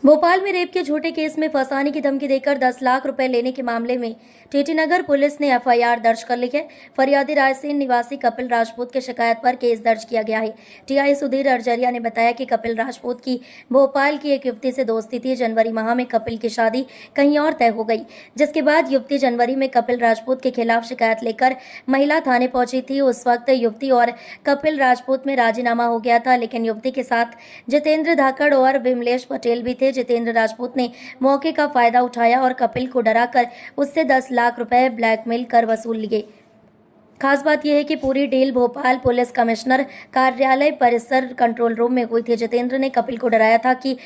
भोपाल में रेप के झूठे केस में फंसाने की धमकी देकर 10 लाख रुपए लेने के मामले में टीटी नगर पुलिस ने एफआईआर दर्ज कर ली है। फरियादी रायसेन निवासी कपिल राजपूत की शिकायत पर केस दर्ज किया गया है। टीआई सुधीर अरजरिया ने बताया कि कपिल राजपूत की भोपाल की एक युवती से दोस्ती थी। जनवरी माह में कपिल की शादी कहीं और तय हो गई, जिसके बाद युवती जनवरी में कपिल राजपूत के खिलाफ शिकायत लेकर महिला थाने पहुंची थी। उस वक्त युवती और कपिल राजपूत में राजीनामा हो गया था, लेकिन युवती के साथ जितेंद्र धाकड़ और विमलेश पटेल भी थे। जितेंद्र राजपूत ने मौके का फायदा उठाया और कपिल को डराकर उससे 10 लाख रुपए ब्लैकमेल कर वसूल लिए। खास बात यह है कि पूरी डील भोपाल पुलिस कमिश्नर कार्यालय परिसर कंट्रोल रूम में हुई थी। जितेंद्र ने कपिल को डराया था कि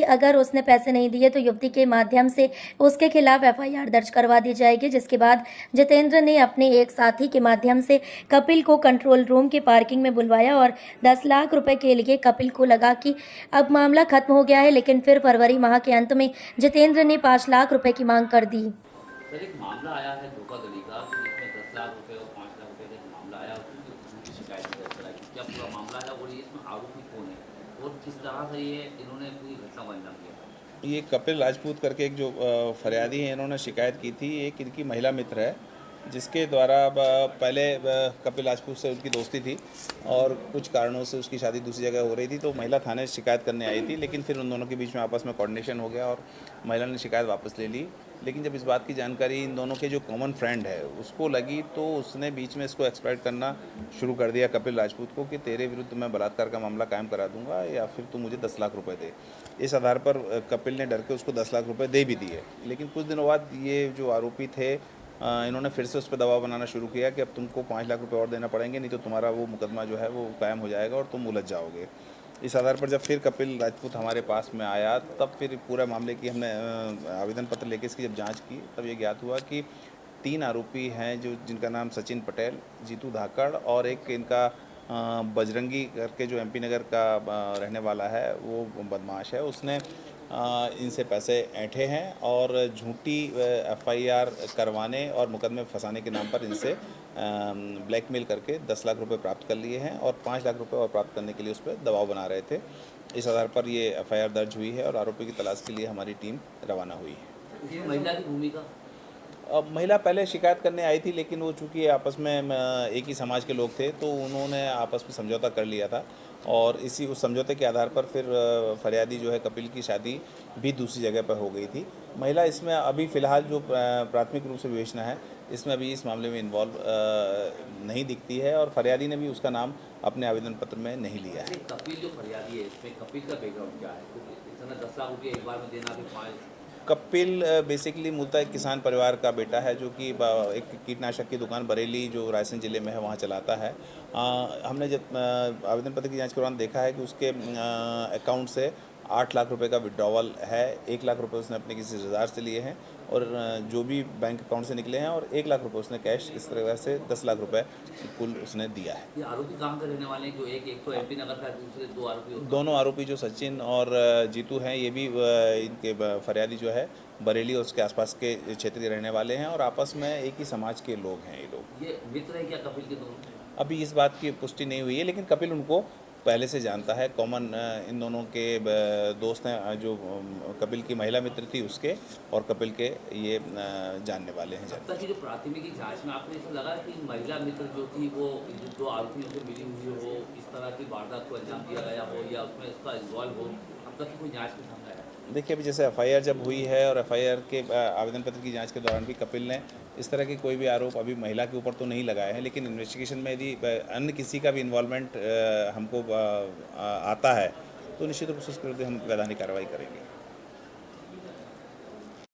अगर उसने पैसे नहीं दिए तो युवती के माध्यम से उसके खिलाफ एफआईआर दर्ज करवा दी जाएगी। जिसके बाद जितेंद्र ने अपने एक साथी के माध्यम से कपिल को कंट्रोल रूम के पार्किंग में बुलवाया और 10 लाख रुपए के लिए कपिल को लगा कि अब मामला खत्म हो गया है, लेकिन फिर फरवरी माह के अंत में जितेंद्र ने 5 लाख रुपए की मांग कर दी। सर, एक मामला आया है धोखाधड़ी का, जिसमें 10 लाख रुपए और 5 लाख रुपए का मामला आया, उसकी शिकायत दर्ज कराई। क्या पूरा मामला है और इसमें आरोपी कौन है और किस तरह से ये इन्होंने पूरी घटना को अंजाम दिया? ये कपिल राजपूत करके एक जो फरियादी है, इन्होंने शिकायत की थी। एक इनकी महिला मित्र है, जिसके द्वारा पहले कपिल राजपूत से उनकी दोस्ती थी और कुछ कारणों से उसकी शादी दूसरी जगह हो रही थी, तो महिला थाने शिकायत करने आई थी। लेकिन फिर उन दोनों के बीच में आपस में कोऑर्डिनेशन हो गया और महिला ने शिकायत वापस ले ली। लेकिन जब इस बात की जानकारी इन दोनों के जो कॉमन फ्रेंड है उसको लगी, तो उसने बीच में इसको एक्सपेक्ट करना शुरू कर दिया कपिल राजपूत को कि तेरे विरुद्ध मैं बलात्कार का मामला कायम करा दूंगा या फिर तू मुझे 10 लाख रुपए दे। इस आधार पर कपिल ने डर के उसको 10 लाख रुपए दे भी दिए। लेकिन कुछ दिनों बाद ये जो आरोपी थे, इन्होंने फिर से उस पर दबाव बनाना शुरू किया कि अब तुमको 5 लाख रुपए और देना पड़ेंगे, नहीं तो तुम्हारा वो मुकदमा जो है वो कायम हो जाएगा और तुम उलझ जाओगे। इस आधार पर जब फिर कपिल राजपूत हमारे पास में आया, तब फिर पूरा मामले की हमने आवेदन पत्र लेके इसकी जब जांच की, तब ये ज्ञात हुआ कि 3 आरोपी हैं, जिनका नाम सचिन पटेल, जीतू धाकड़ और एक इनका बजरंगी करके जो एमपी नगर का रहने वाला है, वो बदमाश है। उसने इनसे पैसे ऐंठे हैं और झूठी एफआईआर करवाने और मुकदमे फंसाने के नाम पर इनसे ब्लैकमेल करके 10 लाख रुपए प्राप्त कर लिए हैं और 5 लाख रुपए और प्राप्त करने के लिए उस पर दबाव बना रहे थे। इस आधार पर ये एफआईआर दर्ज हुई है और आरोपी की तलाश के लिए हमारी टीम रवाना हुई है। इसमें महिला की भूमिका? अब महिला पहले शिकायत करने आई थी, लेकिन वो चूँकि आपस में एक ही समाज के लोग थे, तो उन्होंने आपस में समझौता कर लिया था और उस समझौते के आधार पर फिर फरियादी जो है कपिल की शादी भी दूसरी जगह पर हो गई थी। महिला इसमें अभी फ़िलहाल जो प्राथमिक रूप से विवेचना है, इसमें अभी इस मामले में इन्वॉल्व नहीं दिखती है और फरियादी ने भी उसका नाम अपने आवेदन पत्र में नहीं लिया है। कपिल जो फरियादी है, इसमें कपिल का बैकग्राउंड क्या है? तो 10 लाख रुपये एक बार में देना, फिर 5। कपिल बेसिकली मूलतः एक किसान परिवार का बेटा है, जो कि एक कीटनाशक की दुकान बरेली जो रायसेन ज़िले में है वहाँ चलाता है। हमने जब आवेदन पत्र की जांच के दौरान देखा है कि उसके अकाउंट से 8 लाख रुपए का विड्रॉवल है। 1 लाख रुपए उसने अपने किसी रिश्तेदार से लिए हैं और जो भी बैंक अकाउंट से निकले हैं, और 1 लाख रुपए उसने कैश, इस तरह से 10 लाख रुपए कुल उसने दिया है। ये आरोपी कहाँ के रहने वाले हैं? जो एक तो एमपी नगर का, दूसरे 2 आरोपी? दोनों आरोपी जो सचिन और जीतू हैं, ये भी इनके फरियादी जो है बरेली और उसके आसपास के क्षेत्र के रहने वाले हैं और आपस में एक ही समाज के लोग हैं ये लोग। ये मित्र है क्या कपिल के दोनों? अभी इस बात की पुष्टि नहीं हुई है, लेकिन कपिल उनको पहले से जानता है। कॉमन इन दोनों के दोस्त हैं, जो कपिल की महिला मित्र थी उसके और कपिल के ये जानने वाले हैं। अब तक की जो प्राथमिकी जांच में आपने ऐसा लगा कि महिला मित्र जो थी वो जो 2 आरोपियों से मिली हुई हो, इस तरह की वारदात को अंजाम दिया गया हो या उसमें इसका इन्वॉल्व हो, अब तक की कोई जांच में सामने आया? देखिए, अभी जैसे एफआईआर जब हुई है और एफआईआर के आवेदन पत्र की जांच के दौरान भी कपिल ने इस तरह के कोई भी आरोप अभी महिला के ऊपर तो नहीं लगाए हैं, लेकिन इन्वेस्टिगेशन में यदि अन्य किसी का भी इन्वॉल्वमेंट हमको आता है, तो निश्चित रूप से उसके विरुद्ध हम वैधानिक कार्रवाई करेंगे।